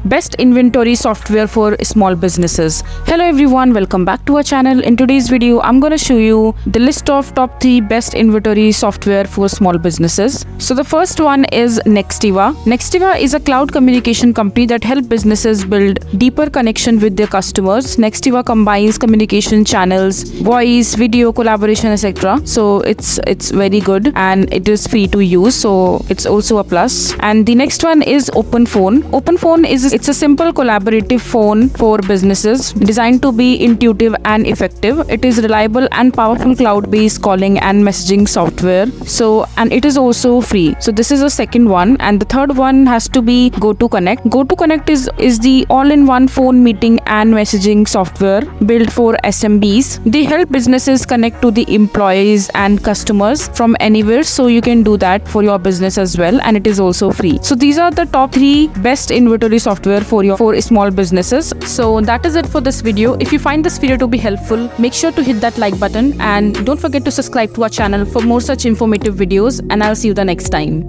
best inventory software for small businesses. Hello everyone, welcome back to our channel. In today's video, I'm going to show you the list of top 3 best inventory software for small businesses. So the first one is Nextiva. Nextiva is a cloud communication company that helps businesses build deeper connection with their customers. Nextiva combines communication channels, voice, video, collaboration, etc. So it's very good and it is free to use, so it's also a plus. And the next one is OpenPhone. OpenPhone it's a simple collaborative phone for businesses designed to be intuitive and effective. It is reliable and powerful cloud-based calling and messaging software. And it is also free. So this is the second one. And the third one has to be GoToConnect. GoToConnect is the all-in-one phone meeting and messaging software built for SMBs. They help businesses connect to the employees and customers from anywhere, so you can do that for your business as well, and it is also free. So these are the top 3 best inventory software for small businesses. So that is it for this video. If you find this video to be helpful, make sure to hit that like button and don't forget to subscribe to our channel for more such informative videos, and I'll see you the next time.